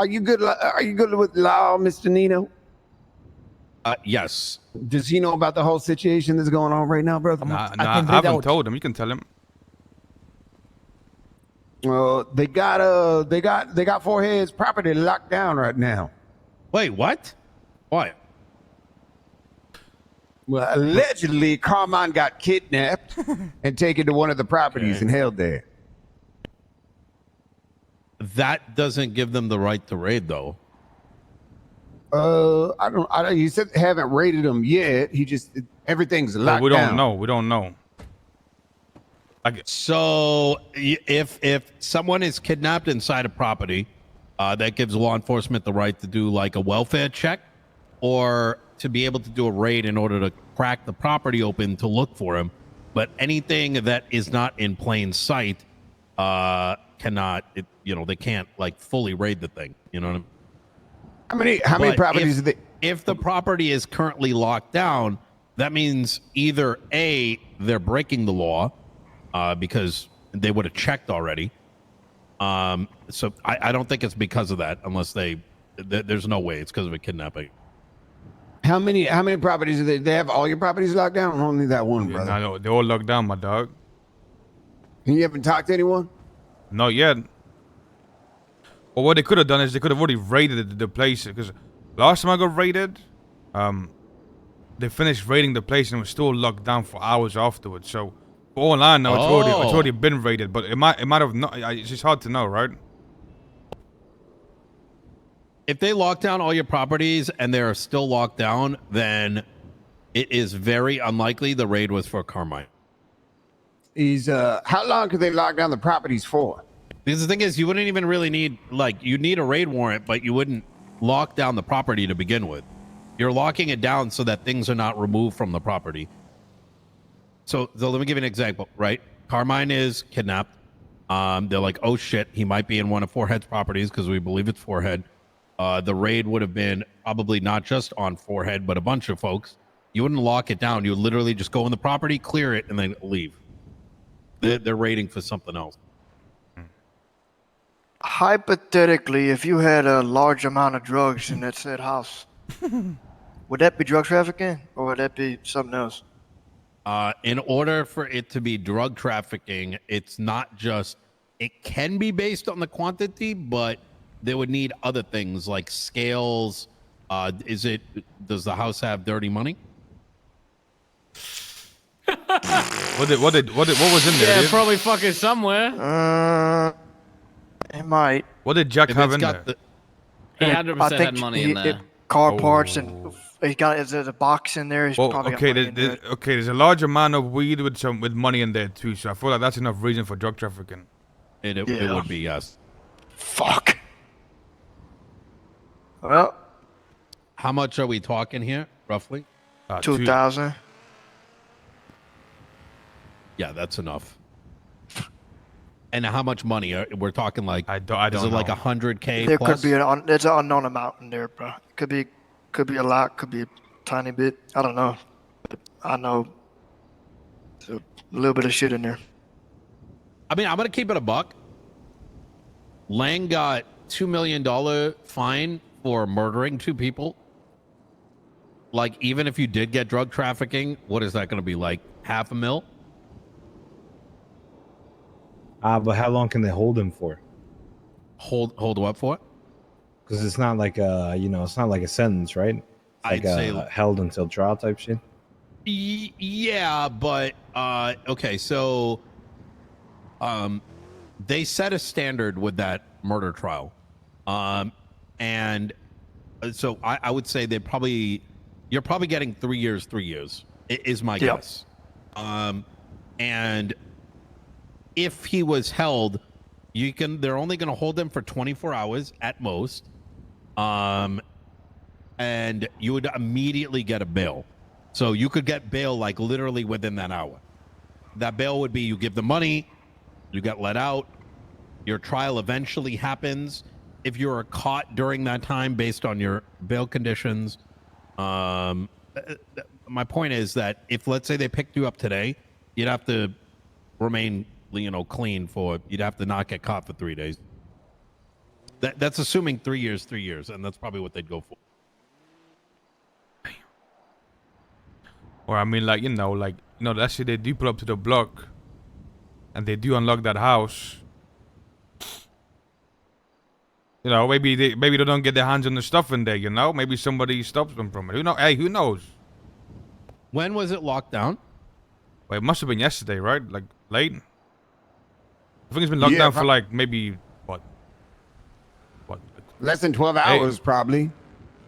Are you good? Are you good with law, Mr. Nino? Yes. Does he know about the whole situation that's going on right now, brother? I haven't told him. You can tell him. Well, they got 4Head's property locked down right now. Wait, what? Why? Well, allegedly, Carmine got kidnapped and taken to one of the properties and held there. That doesn't give them the right to raid, though. I don't. He said they haven't raided him yet. Everything's locked down. We don't know. We don't know. So if someone is kidnapped inside a property, that gives law enforcement the right to do like a welfare check, or to be able to do a raid in order to crack the property open to look for him. But anything that is not in plain sight cannot. They can't like fully raid the thing. You know what I mean? How many properties are they? If the property is currently locked down, that means either A, they're breaking the law because they would have checked already. So I don't think it's because of that, unless there's no way it's because of a kidnapping. How many properties are they? They have all your properties locked down, or only that one, brother? No, they're all locked down, my dog. And you haven't talked to anyone? Not yet. Well, what they could have done is they could have already raided the place, because last time I got raided, they finished raiding the place and it was still locked down for hours afterwards. So for all I know, it's already been raided, but it might have not. It's just hard to know, right? If they lock down all your properties and they're still locked down, then it is very unlikely the raid was for Carmine. How long could they lock down the properties for? Because the thing is, you wouldn't even really need, you need a raid warrant, but you wouldn't lock down the property to begin with. You're locking it down so that things are not removed from the property. So let me give you an example, right? Carmine is kidnapped. They're like, oh shit, he might be in one of 4Head's properties because we believe it's 4Head. The raid would have been probably not just on 4Head, but a bunch of folks. You wouldn't lock it down. You would literally just go in the property, clear it, and then leave. They're raiding for something else. Hypothetically, if you had a large amount of drugs in that said house, would that be drug trafficking or would that be something else? In order for it to be drug trafficking, it's not just, it can be based on the quantity, but they would need other things like scales. Does the house have dirty money? What was in there? Yeah, probably fucking somewhere. It might. What did Jack have in there? He 100% had money in there. Car parts and there's a box in there. He's probably got money in there. There's a large amount of weed with money in there too. So I feel like that's enough reason for drug trafficking. It would be, yes. Fuck. Well, how much are we talking here, roughly? 2,000. Yeah, that's enough. And how much money? We're talking like, I don't is it know. like 100K There plus? could be there's an unknown amount in there, bro. Could be a lot, could be a tiny bit. I don't know. But I know there's a little bit of shit in there. I mean, I'm going to keep it a buck. Lang got $2 million fine for murdering 2 people. Like, even if you did get drug trafficking, what is that going to be, like $500,000? But how long can they hold him for? Hold what for? Because it's not like it's not like a sentence, right? It's I'd say held until trial type shit. Yeah, but okay, so they set a standard with that murder trial, and so I would say you're probably getting 3 years, 3 years is my guess, and if he was held, they're only going to hold him for 24 hours at most, and you would immediately get a bail. So you could get bail like literally within that hour. That bail would be you give the money, you get let out, your trial eventually happens. If you're caught during that time based on your bail conditions, my point is that if, let's say, they picked you up today, you'd have to remain, clean you'd have to not get caught for 3 days. That's assuming 3 years, 3 years, and that's probably what they'd go for. Or I mean, like let's say they do pull up to the block, and they do unlock that house. You know, maybe they don't get their hands on the stuff in there. You know, maybe somebody stops them from it. Who know? Hey, who knows? When was it locked down? Well, it must have been yesterday, right? Like late. I think it's been locked down for like maybe what? Less than 12 hours, probably.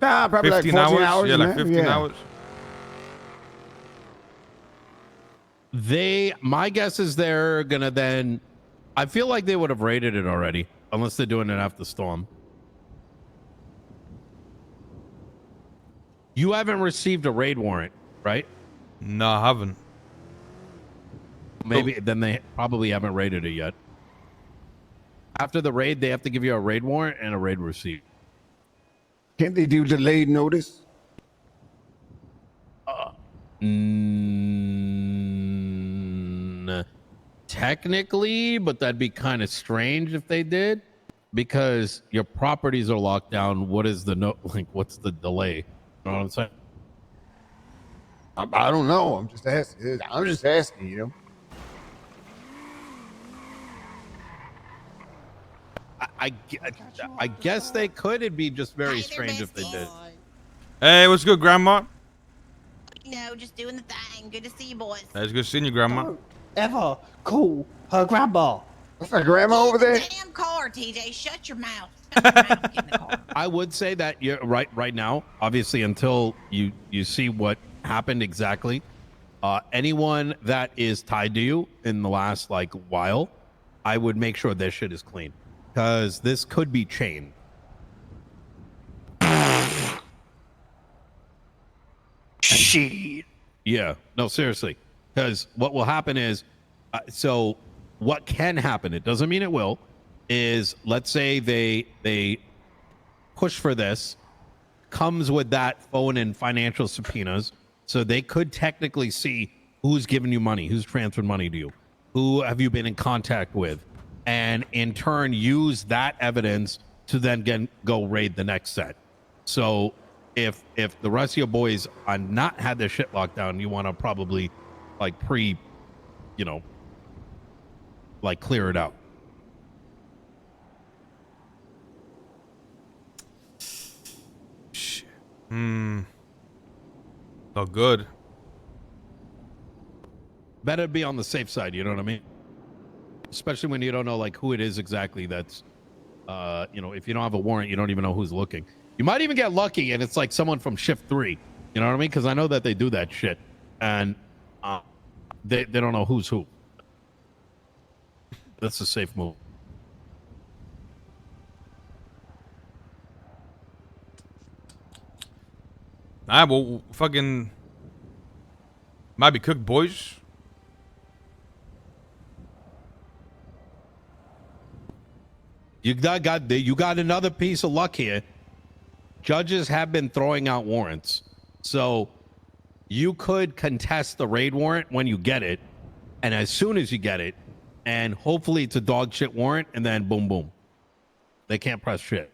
Nah, probably 15 like 14 hours. Yeah, like 15 hours. My guess is they're gonna then. I feel like they would have raided it already, unless they're doing it after storm. You haven't received a raid warrant, right? No, I haven't. Maybe then they probably haven't raided it yet. After the raid, they have to give you a raid warrant and a raid receipt. Can't they do delayed notice? Technically, but that'd be kind of strange if they did, because your properties are locked down. What is the what's the delay? You know what I'm saying? I don't know. I'm just asking, you know. I guess they could. It'd be just very strange if they did. Hey, what's good, Grandma? You know, just doing the thing. Good to see you, boys. It's good seeing you, Grandma. Ever call her grandma? That's my grandma over there. Damn car, TJ. Shut your mouth. Shut your mouth. Get in the car. I would say that you're right now, obviously, until you see what happened exactly. Anyone that is tied to you in the last while, I would make sure their shit is clean, because this could be chained. Shit. Yeah, no, seriously, because what will happen is, so what can happen? It doesn't mean it will. Is let's say they push for this, comes with that phone and financial subpoenas, so they could technically see who's giving you money, who's transferred money to you, who have you been in contact with, and in turn use that evidence to then go raid the next set. So if the rest of your boys are not had their shit locked down, you want to probably clear it out. Shit. Not good. Better be on the safe side, you know what I mean? Especially when you don't know who it is exactly that's if you don't have a warrant, you don't even know who's looking. You might even get lucky and it's someone from shift 3. You know what I mean? Because I know that they do that shit, and they don't know who's who. That's a safe move. Well, fucking might be cooked, boys. You got another piece of luck here. Judges have been throwing out warrants, so you could contest the raid warrant when you get it, and as soon as you get it, and hopefully it's a dog shit warrant, and then boom, boom, they can't press shit.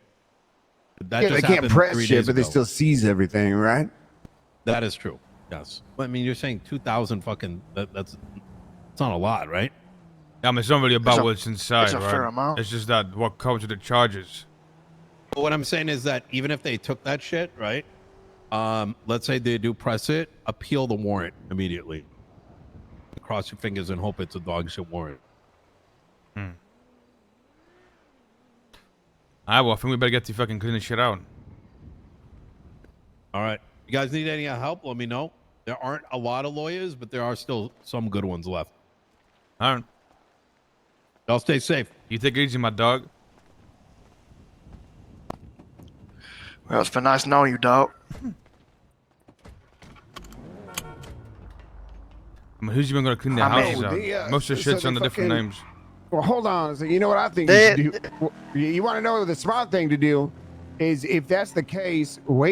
They can't press shit, but they still seize everything, right? That is true. Yes. I mean, you're saying 2,000 fucking. That's not a lot, right? Yeah, I mean, it's not really about what's inside, it's a right? fair amount. It's just that what comes with the charges. But what I'm saying is that even if they took that shit, right? Let's say they do press it, appeal the warrant immediately. Cross your fingers and hope it's a dog shit warrant. Alright, well, I think we better get to fucking clean this shit out. All right. You guys need any help? Let me know. There aren't a lot of lawyers, but there are still some good ones left. All right. Y'all stay safe. You take it easy, my dog. Well, it's been nice knowing you, dog. I mean, who's even gonna clean their houses out? Most of the shit's under different names. Well, hold on. So you know what I think you should do? You want to know the smart thing to do is, if that's the case, wait